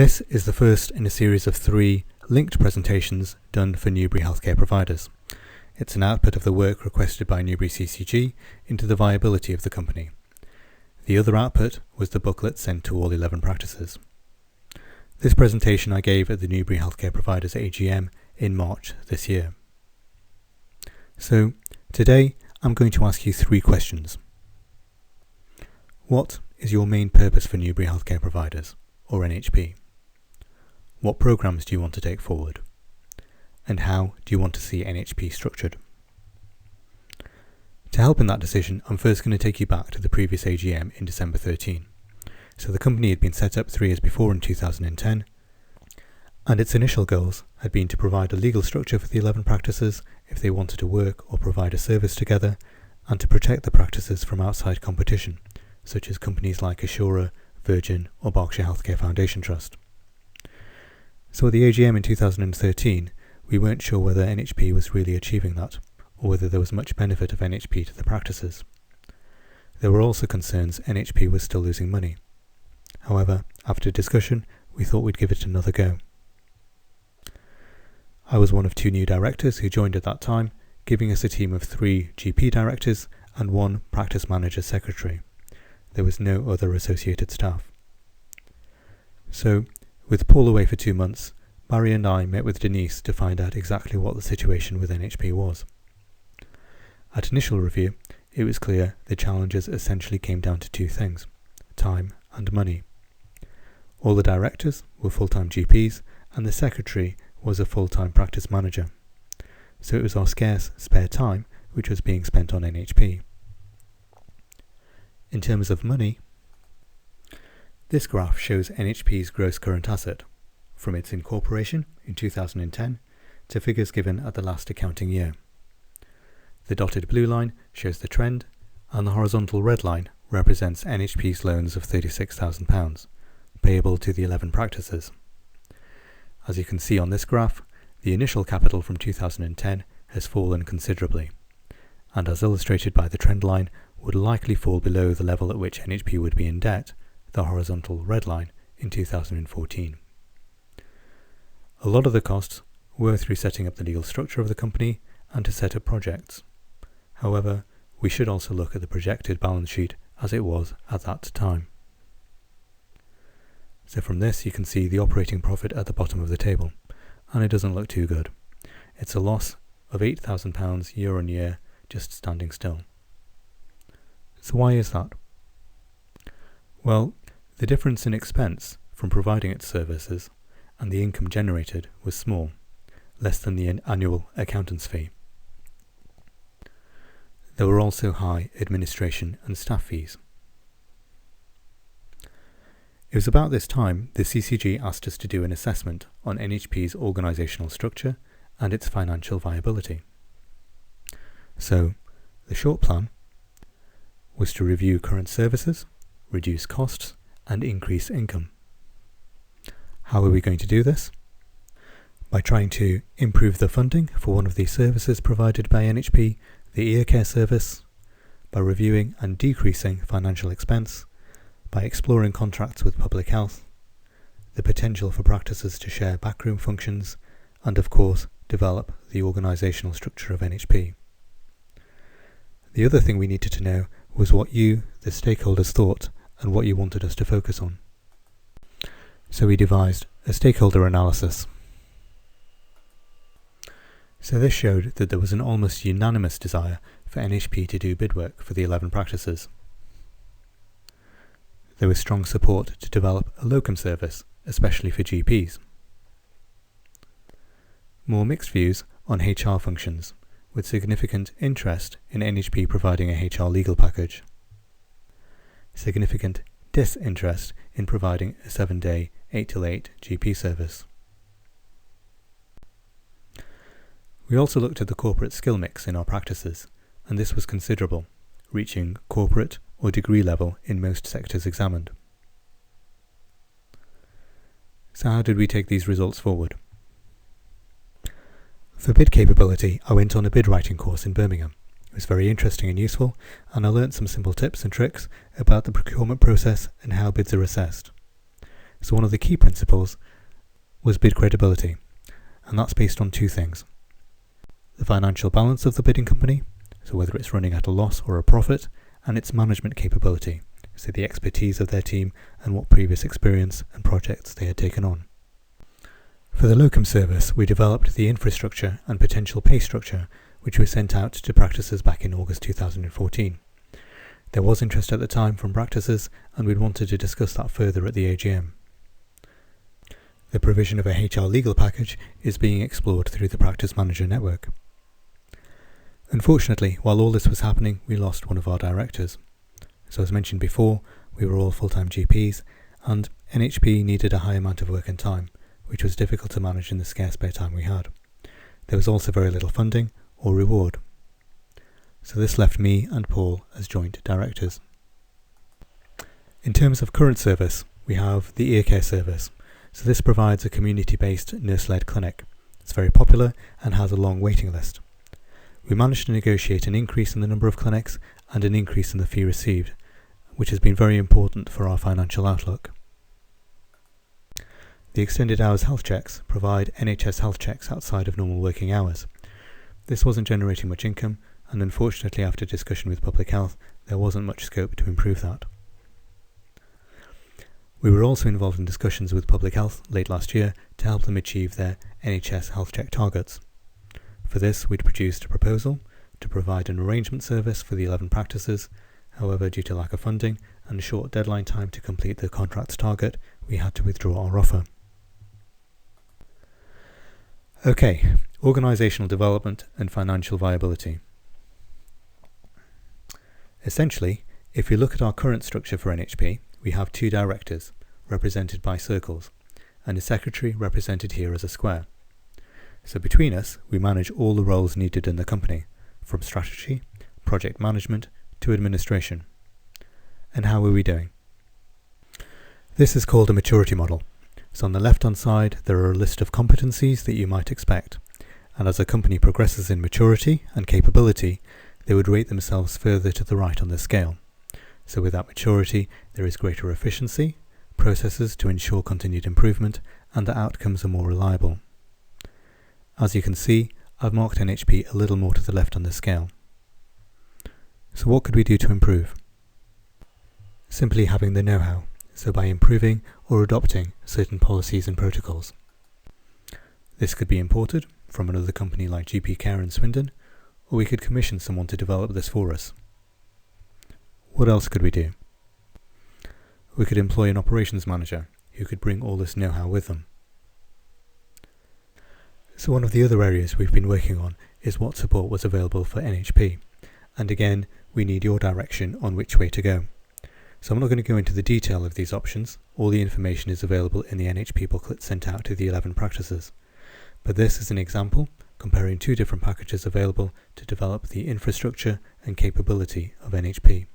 This is the first in a series of 3 linked presentations done for Newbury healthcare providers. It's an output of the work requested by Newbury CCG into the viability of the company. The other output was the booklet sent to all 11 practices. This presentation I gave at the Newbury Healthcare Providers AGM in March this year. So, today I'm going to ask you 3 questions. What is your main purpose for Newbury Healthcare Providers, or NHP? What programs do you want to take forward? And how do you want to see NHP structured? To help in that decision, I'm first going to take you back to the previous AGM in December 13. So the company had been set up 3 years before in 2010, and its initial goals had been to provide a legal structure for the 11 practices if they wanted to work or provide a service together, and to protect the practices from outside competition, such as companies like Assura, Virgin or Berkshire Healthcare Foundation Trust. So at the AGM in 2013, we weren't sure whether NHP was really achieving that, or whether there was much benefit of NHP to the practices. There were also concerns NHP was still losing money. However, after discussion, we thought we'd give it another go. I was one of 2 new directors who joined at that time, giving us a team of 3 GP directors and 1 practice manager secretary. There was no other associated staff. So, with Paul away for 2 months, Barry and I met with Denise to find out exactly what the situation with NHP was. At initial review, it was clear the challenges essentially came down to 2 things: time and money. All the directors were full-time GPs, and the secretary was a full-time practice manager. So it was our scarce spare time which was being spent on NHP. In terms of money, this graph shows NHP's gross current asset, from its incorporation in 2010 to figures given at the last accounting year. The dotted blue line shows the trend, and the horizontal red line represents NHP's loans of £36,000, payable to the 11 practices. As you can see on this graph, the initial capital from 2010 has fallen considerably, and as illustrated by the trend line, would likely fall below the level at which NHP would be in debt, the horizontal red line, in 2014. A lot of the costs were through setting up the legal structure of the company and to set up projects. However, we should also look at the projected balance sheet as it was at that time. So from this you can see the operating profit at the bottom of the table, and it doesn't look too good. It's a loss of £8,000 year on year, just standing still. So why is that? Well, the difference in expense from providing its services and the income generated was small, less than the annual accountant's fee. There were also high administration and staff fees. It was about this time the CCG asked us to do an assessment on NHP's organisational structure and its financial viability. So, the short plan was to review current services, reduce costs, and increase income. How are we going to do this? By trying to improve the funding for one of the services provided by NHP, the ear care service, by reviewing and decreasing financial expense, by exploring contracts with public health, the potential for practices to share backroom functions, and of course develop the organisational structure of NHP. The other thing we needed to know was what you, the stakeholders, thought and what you wanted us to focus on. So we devised a stakeholder analysis. So this showed that there was an almost unanimous desire for NHP to do bid work for the 11 practices. There was strong support to develop a locum service, especially for GPs. More mixed views on HR functions, with significant interest in NHP providing a HR legal package. Significant disinterest in providing a 7-day 8 till 8 GP service. We also looked at the corporate skill mix in our practices, and this was considerable, reaching corporate or degree level in most sectors examined. So how did we take these results forward? For bid capability, I went on a bid writing course in Birmingham. It was very interesting and useful, and I learnt some simple tips and tricks about the procurement process and how bids are assessed. So one of the key principles was bid credibility, and that's based on two things. The financial balance of the bidding company, so whether it's running at a loss or a profit, and its management capability, so the expertise of their team and what previous experience and projects they had taken on. For the locum service, we developed the infrastructure and potential pay structure, which we sent out to practices back in August 2014. There was interest at the time from practices, and we'd wanted to discuss that further at the AGM. The provision of a HR legal package is being explored through the Practice Manager Network. Unfortunately, while all this was happening, we lost one of our directors. So as mentioned before, we were all full-time GPs, and NHP needed a high amount of work and time, which was difficult to manage in the scarce spare time we had. There was also very little funding or reward. So this left me and Paul as joint directors. In terms of current service, we have the ear care service. So this provides a community-based nurse-led clinic. It's very popular and has a long waiting list. We managed to negotiate an increase in the number of clinics and an increase in the fee received, which has been very important for our financial outlook. The extended hours health checks provide NHS health checks outside of normal working hours. This wasn't generating much income, and unfortunately after discussion with public health, there wasn't much scope to improve that. We were also involved in discussions with public health late last year to help them achieve their NHS health check targets. For this, we'd produced a proposal to provide an arrangement service for the 11 practices. However, due to lack of funding and a short deadline time to complete the contract's target, we had to withdraw our offer. Okay, organisational development and financial viability. Essentially, if you look at our current structure for NHP, we have two directors, represented by circles, and a secretary represented here as a square. So between us, we manage all the roles needed in the company, from strategy, project management, to administration. And how are we doing? This is called a maturity model. So on the left-hand side, there are a list of competencies that you might expect, and as a company progresses in maturity and capability, they would rate themselves further to the right on the scale. So with that maturity, there is greater efficiency, processes to ensure continued improvement, and the outcomes are more reliable. As you can see, I've marked NHP a little more to the left on the scale. So what could we do to improve? Simply having the know-how, so by improving or adopting certain policies and protocols. This could be imported from another company like GP Care in Swindon, or we could commission someone to develop this for us. What else could we do? We could employ an operations manager who could bring all this know-how with them. So one of the other areas we've been working on is what support was available for NHP. And again, we need your direction on which way to go. So I'm not going to go into the detail of these options. All the information is available in the NHP booklet sent out to the 11 practices. But this is an example comparing two different packages available to develop the infrastructure and capability of NHP.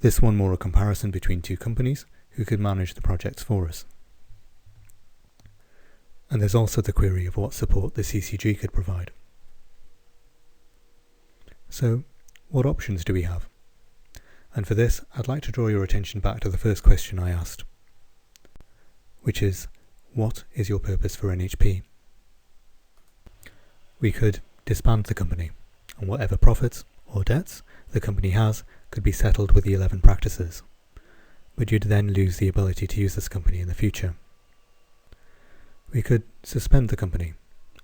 This one more a comparison between two companies who could manage the projects for us. And there's also the query of what support the CCG could provide. So, what options do we have? And for this, I'd like to draw your attention back to the first question I asked, which is, what is your purpose for NHP? We could disband the company, and whatever profits or debts the company has could be settled with the 11 practices, but you'd then lose the ability to use this company in the future. We could suspend the company,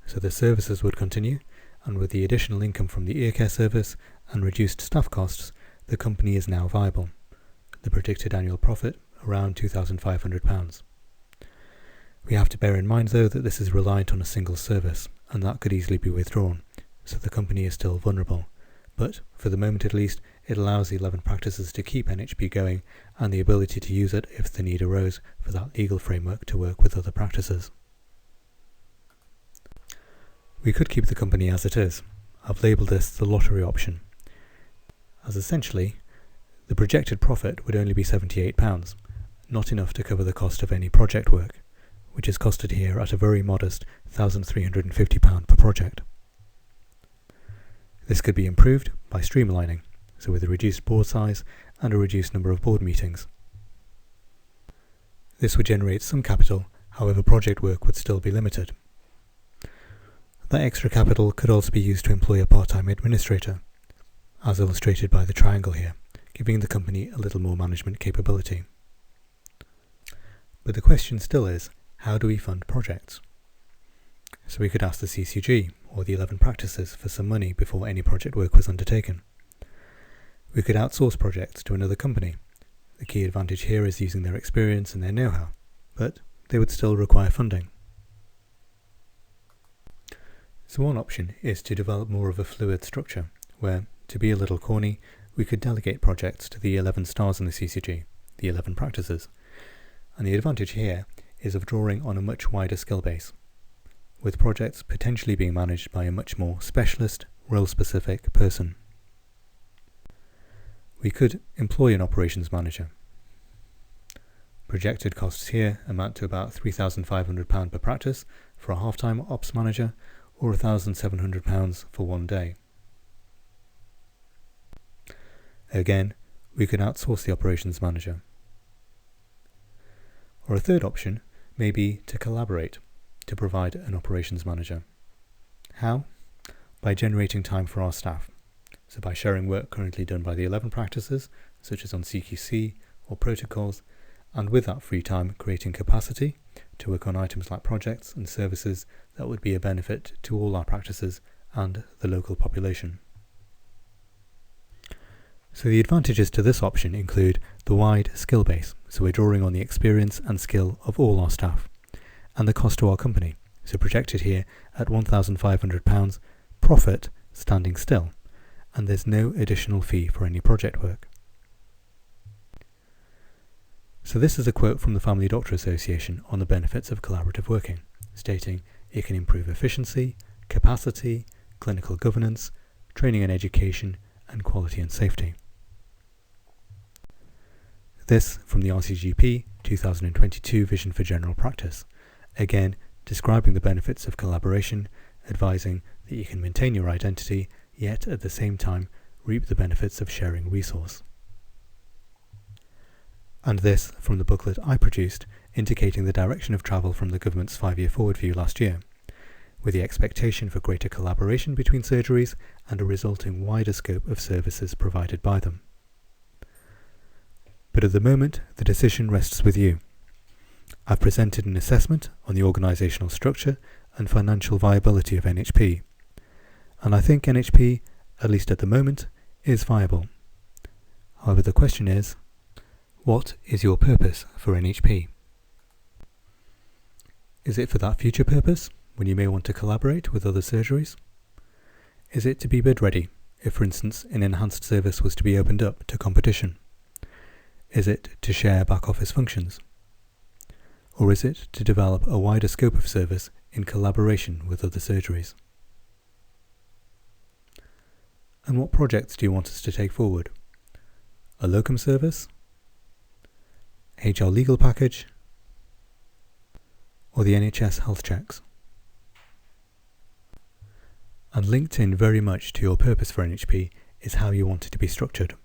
so the services would continue, and with the additional income from the ear care service and reduced staff costs, the company is now viable. The predicted annual profit around £2,500. We have to bear in mind though that this is reliant on a single service, and that could easily be withdrawn, so the company is still vulnerable. But, for the moment at least, it allows the 11 practices to keep NHP going and the ability to use it if the need arose for that legal framework to work with other practices. We could keep the company as it is. I've labelled this the lottery option, as essentially the projected profit would only be £78, not enough to cover the cost of any project work, which is costed here at a very modest £1,350 per project. This could be improved by streamlining, so with a reduced board size and a reduced number of board meetings. This would generate some capital, however project work would still be limited. That extra capital could also be used to employ a part-time administrator, as illustrated by the triangle here, giving the company a little more management capability. But the question still is, how do we fund projects? So we could ask the CCG, or the 11 practices, for some money before any project work was undertaken. We could outsource projects to another company. The key advantage here is using their experience and their know-how, but they would still require funding. So one option is to develop more of a fluid structure, where, to be a little corny, we could delegate projects to the 11 stars in the CCG, the 11 practices. And the advantage here is of drawing on a much wider skill base, with projects potentially being managed by a much more specialist, role-specific person. We could employ an operations manager. Projected costs here amount to about £3,500 per practice for a half-time ops manager, or £1,700 for one day. Again, we could outsource the operations manager. Or a third option may be to collaborate to provide an operations manager. How? By generating time for our staff. So by sharing work currently done by the 11 practices, such as on CQC or protocols, and with that free time creating capacity to work on items like projects and services that would be a benefit to all our practices and the local population. So the advantages to this option include the wide skill base, so we're drawing on the experience and skill of all our staff, and the cost to our company, so projected here at £1,500, profit standing still, and there's no additional fee for any project work. So this is a quote from the Family Doctor Association on the benefits of collaborative working, stating it can improve efficiency, capacity, clinical governance, training and education, and quality and safety. This from the RCGP 2022 Vision for General Practice, again describing the benefits of collaboration, advising that you can maintain your identity, yet at the same time reap the benefits of sharing resource. And this from the booklet I produced, indicating the direction of travel from the government's 5-year forward view last year, with the expectation for greater collaboration between surgeries and a resulting wider scope of services provided by them. But at the moment, the decision rests with you. I've presented an assessment on the organisational structure and financial viability of NHP, and I think NHP, at least at the moment, is viable. However, the question is, what is your purpose for NHP? Is it for that future purpose, when you may want to collaborate with other surgeries? Is it to be bid ready, if for instance an enhanced service was to be opened up to competition? Is it to share back office functions? Or is it to develop a wider scope of service in collaboration with other surgeries? And what projects do you want us to take forward? A locum service? HR legal package? Or the NHS health checks? And linked in very much to your purpose for NHP is how you want it to be structured.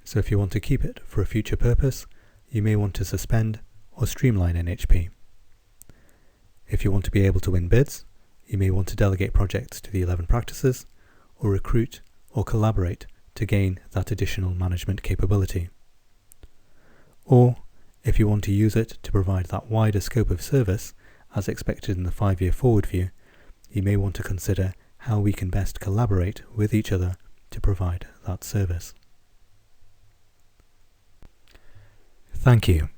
So if you want to keep it for a future purpose, you may want to suspend or streamline NHP. If you want to be able to win bids, you may want to delegate projects to the 11 practices, or recruit or collaborate to gain that additional management capability. Or, if you want to use it to provide that wider scope of service, as expected in the 5-year forward view, you may want to consider how we can best collaborate with each other to provide that service. Thank you.